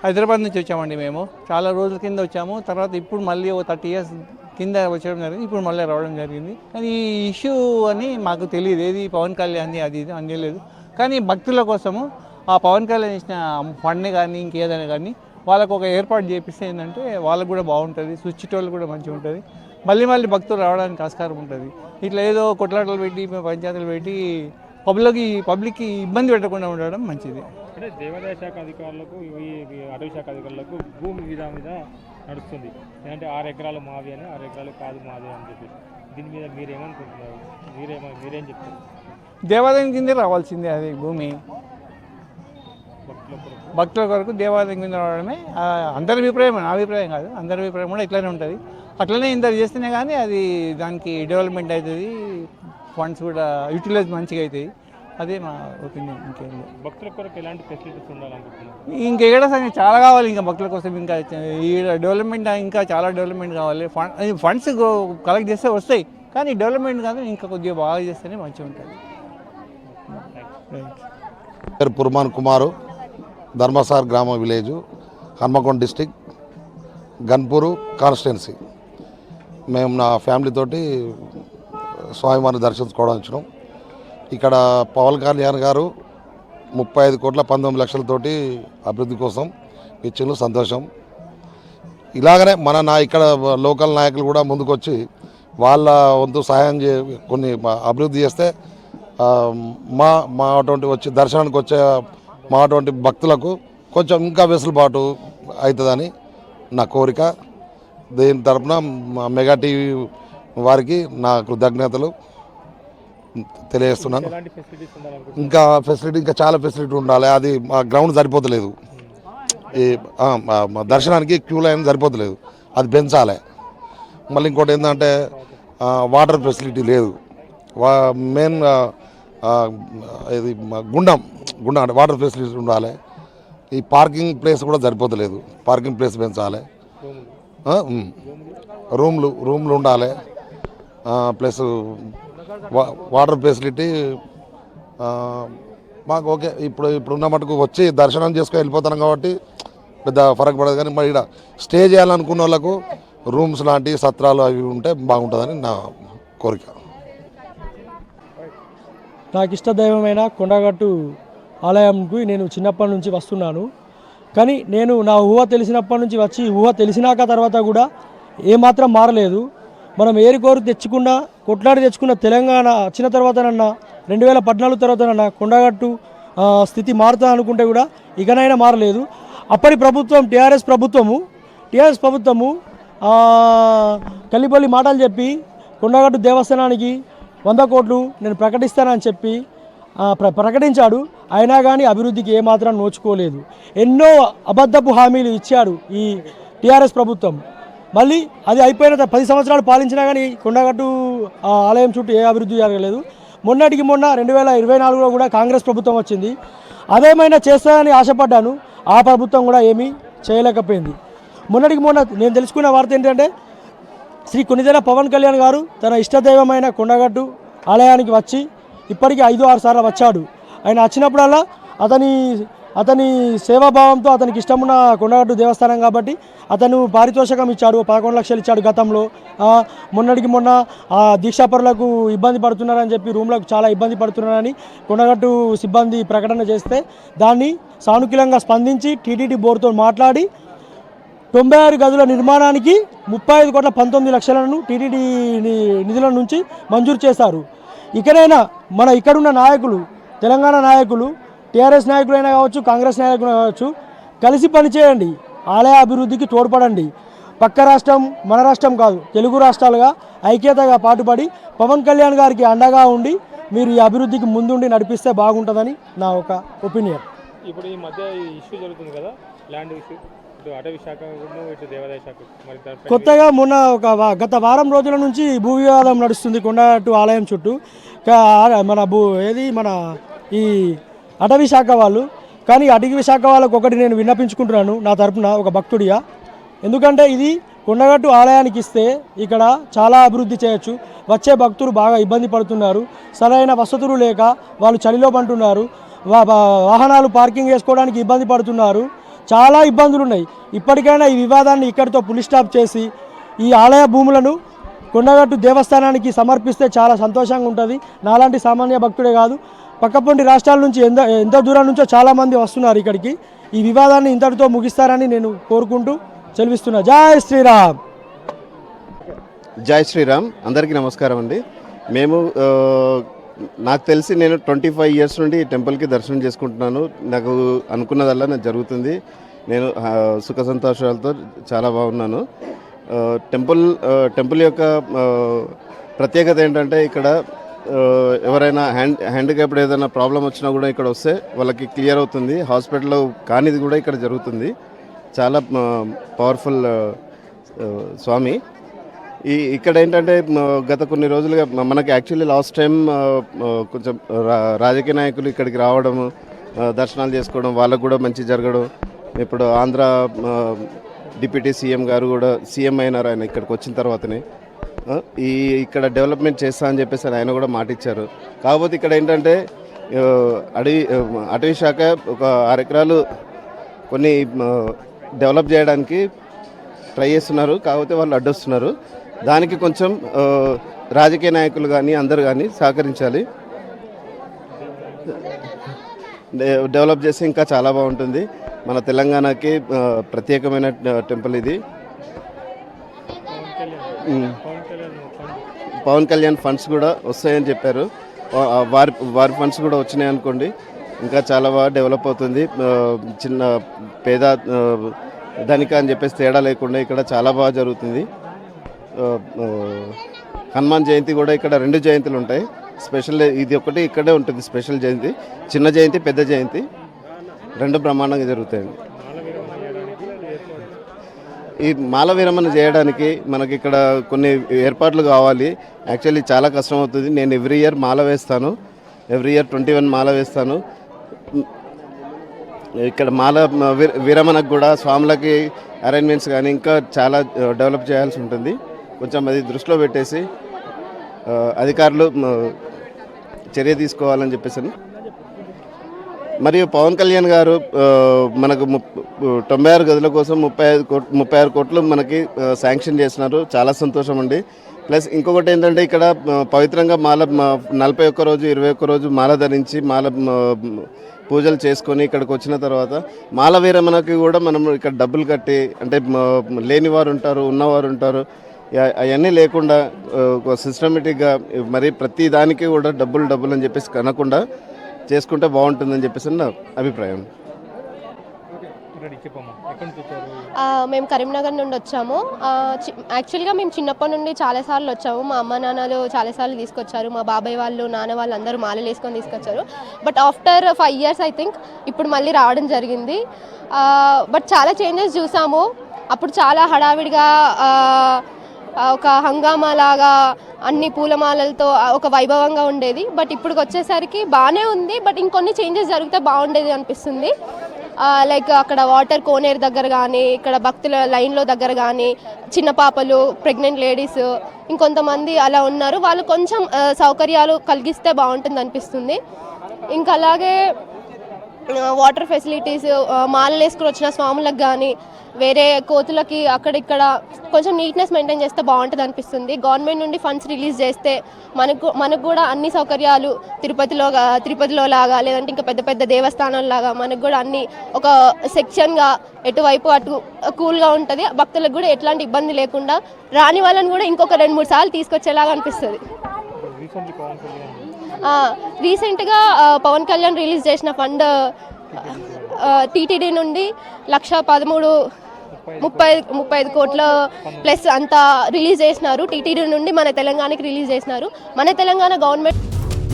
హైదరాబాద్ నుంచి వచ్చామండి. మేము చాలా రోజుల కింద వచ్చాము. తర్వాత ఇప్పుడు మళ్ళీ ఒక 30 years కింద వచ్చడం జరిగింది. ఇప్పుడు మళ్ళీ రావడం జరిగింది. కానీ ఈ ఇష్యూ అని మాకు తెలియదు, ఏది పవన్ కళ్యాణ్ అది ఇది తెలియలేదు. కానీ భక్తుల కోసము ఆ పవన్ కళ్యాణ్ ఇచ్చిన ఫండ్ కానీ ఇంకేదైనా కానీ వాళ్ళకు ఒక ఏర్పాటు చేపిస్తే ఏంటంటే వాళ్ళకు కూడా బాగుంటుంది, స్విచ్ కూడా మంచిగా ఉంటుంది, మళ్ళీ భక్తులు రావడానికి ఆస్కారం ఉంటుంది. ఇట్లా ఏదో కొట్లాటలు పెట్టి పంచాయతీలు పెట్టి పబ్లిక్కి ఇబ్బంది పెట్టకుండా ఉండడం మంచిది. అంటే దేవాదాయ శాఖ అధికారులకు అటవీ శాఖ అధికారులకు భూమి మీద నడుస్తుంది. ఏంటంటే 6 ఎకరాలు మావి అని, 6 ఎకరాలు కాదు మాది అని చెప్పి దీని మీద మీరేమనుకుంటున్నారు? మీరేం చెప్తారు? దేవాలయం కిందే రావాల్సిందే అది భూమి. భక్తుల కొరకు దేవాలయం కింద రావడమే అందరి అభిప్రాయం, నా అభిప్రాయం కాదు, అందరి అభిప్రాయం కూడా ఇట్లానే ఉంటుంది. అట్లనే ఇంత చేస్తేనే కానీ అది దానికి డెవలప్మెంట్ అవుతుంది, ఫండ్స్ కూడా యూటిలైజ్ మంచిగా అవుతాయి. అదే మా ఒపీనియన్. ఇంకేం భక్తుల కొరకు ఎలాంటి ఫెసిలిటీస్ ఉండాలనుకుంటున్నారు? ఇంకెక్కడ చాలా కావాలి, ఇంకా భక్తుల కోసం ఇంకా ఈ డెవలప్మెంట్, ఇంకా చాలా డెవలప్మెంట్ కావాలి. ఫండ్స్ కలెక్ట్ చేస్తే వస్తాయి, కానీ డెవలప్మెంట్ కాదు, ఇంకా కొద్దిగా బాగా చేస్తేనే మంచిగా ఉంటుంది. పేరు పుర్మాన్ కుమారు, ధర్మసార్ గ్రామ village, Hanamkonda district, Ghanpur constituency. మేము నా ఫ్యామిలీ తోటి స్వామివారిని దర్శించుకోవడం వచ్చినాం. ఇక్కడ పవన్ కళ్యాణ్ గారు 35,19,00,000తోటి అభివృద్ధి కోసం ఇచ్చిన సంతోషం. ఇలాగనే ఇక్కడ లోకల్ నాయకులు కూడా ముందుకొచ్చి వాళ్ళ వంతు సహాయం కొన్ని అభివృద్ధి చేస్తే మా అటువంటి వచ్చి దర్శనానికి వచ్చే మా అటువంటి భక్తులకు కొంచెం ఇంకా వెసులుబాటు అవుతుందని నా కోరిక. దీని తరపున మెగా టీవీ వారికి నా కృతజ్ఞతలు తెలియజేస్తున్నాను. ఇంకా చాలా ఫెసిలిటీ ఉండాలి. అది మా గ్రౌండ్ సరిపోతలేదు, ఈ దర్శనానికి క్యూ లైన్ సరిపోతలేదు, అది పెంచాలి. మళ్ళీ ఇంకోటి ఏంటంటే వాటర్ ఫెసిలిటీ లేదు. మెయిన్ ఇది గుండం అంటే వాటర్ ఫెసిలిటీ ఉండాలి. ఈ పార్కింగ్ ప్లేస్ కూడా సరిపోతలేదు, పార్కింగ్ ప్లేస్ పెంచాలి. రూమ్లు ఉండాలి, ప్లస్ వాటర్ ఫెసిలిటీ మాకు ఓకే. ఇప్పుడు ఉన్న మటుకు వచ్చి దర్శనం చేసుకొని వెళ్ళిపోతున్నాం కాబట్టి పెద్ద ఫరక్ పడదు. కానీ మరి ఇక్కడ స్టే చేయాలనుకున్న వాళ్ళకు రూమ్స్ లాంటి సత్రాలు అవి ఉంటే బాగుంటుందని నా కోరిక. నాకు ఇష్టదైవమైన కొండగట్టు ఆలయంకు నేను చిన్నప్పటి నుంచి వస్తున్నాను. కానీ నేను నా ఊహ తెలిసినప్పటి నుంచి వచ్చి ఊహ తెలిసినాక తర్వాత కూడా ఏమాత్రం మారలేదు. మనం ఏరికోరు కొట్లాడి తెచ్చుకున్న తెలంగాణ వచ్చిన తర్వాతనన్నా 2014 తర్వాతనన్నా కొండగట్టు స్థితి మారుతా అనుకుంటే కూడా ఇకనైనా మారలేదు. అప్పటి ప్రభుత్వం టీఆర్ఎస్ ప్రభుత్వము కలిపల్లి మాటలు చెప్పి కొండగట్టు దేవస్థానానికి 100 కోట్లు నేను ప్రకటిస్తానని చెప్పి ప్రకటించాడు. అయినా కానీ అభివృద్ధికి ఏమాత్రం నోచుకోలేదు. ఎన్నో అబద్ధపు హామీలు ఇచ్చాడు ఈ టీఆర్ఎస్ ప్రభుత్వం. మళ్ళీ అది అయిపోయిన 10 సంవత్సరాలు పాలించినా కానీ కొండగట్టు ఆలయం చుట్టూ ఏ అభివృద్ధి జరగలేదు. మొన్న 2024లో కూడా కాంగ్రెస్ ప్రభుత్వం వచ్చింది. అదేమైనా చేస్తానని ఆశపడ్డాను, ఆ ప్రభుత్వం కూడా ఏమీ చేయలేకపోయింది. మొన్న నేను తెలుసుకున్న వార్త ఏంటంటే శ్రీ కొనిదెల పవన్ కళ్యాణ్ గారు తన ఇష్టదైవమైన కొండగట్టు ఆలయానికి వచ్చి ఇప్పటికీ 5-6 సార్లు వచ్చాడు. ఆయన వచ్చినప్పుడల్లా అతని సేవాభావంతో అతనికి ఇష్టమున్న కొండగట్టు దేవస్థానం కాబట్టి అతను పారితోషికం ఇచ్చాడు, 11 లక్షలు ఇచ్చాడు గతంలో. మొన్న దీక్షాపరులకు ఇబ్బంది పడుతున్నారని చెప్పి రూమ్లకు చాలా ఇబ్బంది పడుతున్నారని కొండగట్టు సిబ్బంది ప్రకటన చేస్తే దాన్ని సానుకూలంగా స్పందించి టీటీడీ బోర్డుతో మాట్లాడి 96 గదుల నిర్మాణానికి 35,19,00,000లను టీటీడీ నిధుల నుంచి మంజూరు చేశారు. ఇకనైనా ఇక్కడున్న నాయకులు, తెలంగాణ నాయకులు, టీఆర్ఎస్ నాయకులైనా కావచ్చు, కాంగ్రెస్ నాయకులు కావచ్చు, కలిసి పనిచేయండి, ఆలయ అభివృద్ధికి తోడ్పడండి. పక్క రాష్ట్రం మన రాష్ట్రం కాదు, తెలుగు రాష్ట్రాలుగా ఐక్యతగా పాటుపడి పవన్ కళ్యాణ్ గారికి అండగా ఉండి మీరు ఈ అభివృద్ధికి ముందుండి నడిపిస్తే బాగుంటుందని నా ఒక ఒపీనియన్. ఇప్పుడు ఈ మధ్య ఇష్యూ జరుగుతుంది కదా, ల్యాండ్ ఇష్యూ, అటవీ శాఖ, దేవాదాయ శాఖ, కొత్తగా గత వారం రోజుల నుంచి భూ వివాదం నడుస్తుంది కొండగట్టు ఆలయం చుట్టూ. మన ఈ అటవీ శాఖ వాళ్ళు. కానీ అటవీ శాఖ వాళ్ళకు ఒకటి నేను విన్నపించుకుంటున్నాను నా తరపున ఒక భక్తుడిగా. ఎందుకంటే ఇది కొండగట్టు ఆలయానికి ఇస్తే ఇక్కడ చాలా అభివృద్ధి చేయొచ్చు. వచ్చే భక్తులు బాగా ఇబ్బంది పడుతున్నారు, సరైన వసతులు లేక వాళ్ళు చలిలో పంటున్నారు, వాహనాలు పార్కింగ్ చేసుకోవడానికి ఇబ్బంది పడుతున్నారు. చాలా ఇబ్బందులు ఉన్నాయి. ఇప్పటికైనా ఈ వివాదాన్ని ఇక్కడితో పులి స్టాప్ చేసి ఈ ఆలయ భూములను కొండగట్టు దేవస్థానానికి సమర్పిస్తే చాలా సంతోషంగా ఉంటుంది. నాలాంటి సామాన్య భక్తుడే కాదు, పక్కపొంటి రాష్ట్రాల నుంచి ఎంతో దూరం నుంచో చాలామంది వస్తున్నారు ఇక్కడికి. ఈ వివాదాన్ని ఇంతటితో ముగిస్తారని నేను కోరుకుంటూ సెలవిస్తున్నా. జై శ్రీరామ్. జై శ్రీరామ్. అందరికీ నమస్కారం అండి. మేము నాకు తెలిసి నేను 25 ఇయర్స్ నుండి ఈ టెంపుల్కి దర్శనం చేసుకుంటున్నాను. నాకు అనుకున్నదల్లా నాకు జరుగుతుంది. నేను సుఖ సంతోషాలతో చాలా బాగున్నాను. టెంపుల్ యొక్క ప్రత్యేకత ఏంటంటే ఇక్కడ ఎవరైనా హ్యాండిక్యాప్డ్ ఏదైనా ప్రాబ్లం వచ్చినా కూడా ఇక్కడ వస్తే వాళ్ళకి క్లియర్ అవుతుంది. హాస్పిటల్లో కానిది కూడా ఇక్కడ జరుగుతుంది. చాలా పవర్ఫుల్ స్వామి. ఇక్కడ ఏంటంటే గత కొన్ని రోజులుగా మనకి యాక్చువల్లీ లాస్ట్ టైం కొంచెం రాజకీయ నాయకులు ఇక్కడికి రావడం, దర్శనాలు చేసుకోవడం, వాళ్ళకు కూడా మంచి జరగడం. ఇప్పుడు ఆంధ్ర డిప్యూటీ సీఎం గారు కూడా సీఎం అయినారు ఆయన ఇక్కడికి వచ్చిన తర్వాతనే. ఇక్కడ డెవలప్మెంట్ చేస్తా అని చెప్పేసి ఆయన కూడా మాట ఇచ్చారు. కాకపోతే ఇక్కడ ఏంటంటే అటవీ శాఖ ఒక 6 ఎకరాలు కొన్ని డెవలప్ చేయడానికి ట్రై చేస్తున్నారు. కాకపోతే వాళ్ళు అడ్డొస్తున్నారు. దానికి కొంచెం రాజకీయ నాయకులు కానీ అందరు కానీ సహకరించాలి. డెవలప్ చేస్తే ఇంకా చాలా బాగుంటుంది. మన తెలంగాణకి ప్రత్యేకమైన టెంపుల్ ఇది. పవన్ కళ్యాణ్ ఫండ్స్ కూడా వస్తాయని చెప్పారు. వారి ఫండ్స్ కూడా వచ్చినాయి అనుకోండి, ఇంకా చాలా బాగా డెవలప్ అవుతుంది. చిన్న పేద ధనిక అని చెప్పేసి తేడా లేకుండా ఇక్కడ చాలా బాగా జరుగుతుంది. హనుమాన్ జయంతి కూడా ఇక్కడ 2 జయంతులు ఉంటాయి. స్పెషల్ ఇది ఒకటి ఇక్కడే ఉంటుంది స్పెషల్ జయంతి. చిన్న జయంతి, పెద్ద జయంతి 2 బ్రహ్మాండంగా జరుగుతాయండి. ఈ మాల విరమణ చేయడానికి మనకి ఇక్కడ కొన్ని ఏర్పాట్లు కావాలి. యాక్చువల్లీ చాలా కష్టం అవుతుంది. నేను ఎవ్రీ ఇయర్ మాల వేస్తాను. ఎవ్రీ ఇయర్ 21 మాల వేస్తాను. ఇక్కడ మాల విరమణకు కూడా స్వాములకి అరేంజ్మెంట్స్ కానీ ఇంకా చాలా డెవలప్ చేయాల్సి ఉంటుంది. కొంచెం అది దృష్టిలో పెట్టేసి అధికారులు చర్య తీసుకోవాలని చెప్పేసి. మరియు పవన్ కళ్యాణ్ గారు మనకు 96 గదుల కోసం 36 కోట్లు మనకి శాంక్షన్ చేసినారు. చాలా సంతోషం అండి. ప్లస్ ఇంకొకటి ఏంటంటే ఇక్కడ పవిత్రంగా మాల 41 రోజు 21 రోజు మాల ధరించి మాల పూజలు చేసుకొని ఇక్కడికి వచ్చిన తర్వాత మాల విరమణకి కూడా మనం ఇక్కడ డబ్బులు కట్టి, అంటే లేనివారు ఉంటారు, ఉన్నవారు ఉంటారు, అవన్నీ లేకుండా సిస్టమేటిక్గా మరి ప్రతి దానికి కూడా డబ్బులు అని చెప్పేసి కనకుండా చేసుకుంటే బాగుంటుందని చెప్పేసి నా అభిప్రాయం. మేము కరీంనగర్ నుండి వచ్చాము. యాక్చువల్గా మేము చిన్నప్పటి నుండి చాలాసార్లు వచ్చాము. మా అమ్మ నాన్నలు చాలాసార్లు తీసుకొచ్చారు. మా బాబాయ్ వాళ్ళు, నాన్న వాళ్ళు అందరూ మాలలు వేసుకొని తీసుకొచ్చారు. But after 5 years I think ఇప్పుడు మళ్ళీ రావడం జరిగింది. బట్ చాలా చేంజెస్ చూసాము. అప్పుడు చాలా హడావిడిగా ఒక హంగామా లాగా అన్ని పూలమాలలతో ఒక వైభవంగా ఉండేది. బట్ ఇప్పుడు వచ్చేసరికి బాగానే ఉంది. బట్ ఇంకొన్ని చేంజెస్ జరిగితే బాగుండేది అనిపిస్తుంది. లైక్ అక్కడ వాటర్ కోనేరు దగ్గర కానీ, ఇక్కడ భక్తుల లైన్లో దగ్గర కానీ, చిన్న పాపలు, ప్రెగ్నెంట్ లేడీస్, ఇంకొంతమంది అలా ఉన్నారు. వాళ్ళు కొంచెం సౌకర్యాలు కలిగిస్తే బాగుంటుంది అనిపిస్తుంది. ఇంకా అలాగే వాటర్ ఫెసిలిటీస్, మాలలు వేసుకుని వచ్చిన స్వాములకు కానీ, వేరే కోతులకి అక్కడిక్కడ కొంచెం నీట్నెస్ మెయింటైన్ చేస్తే బాగుంటుంది గవర్నమెంట్ నుండి ఫండ్స్ రిలీజ్ చేస్తే మనకు కూడా అన్ని సౌకర్యాలు తిరుపతిలో లాగా, లేదంటే ఇంకా పెద్ద పెద్ద దేవస్థానాల లాగా మనకు కూడా అన్ని ఒక సెక్షన్గా ఎటువైపు అటు కూల్గా ఉంటుంది. భక్తులకు కూడా ఎట్లాంటి ఇబ్బంది లేకుండా రాని వాళ్ళని కూడా ఇంకొక 2-3 సార్లు తీసుకొచ్చేలాగా అనిపిస్తుంది. రీసెంట్గా పవన్ కళ్యాణ్ రిలీజ్ చేసిన ఫండ్ టీటీడీ నుండి 1,13,35 కోట్ల ప్లస్ అంతా రిలీజ్ చేసినారు. టీటీడీ నుండి మన తెలంగాణకి రిలీజ్ చేసినారు. మన తెలంగాణ గవర్నమెంట్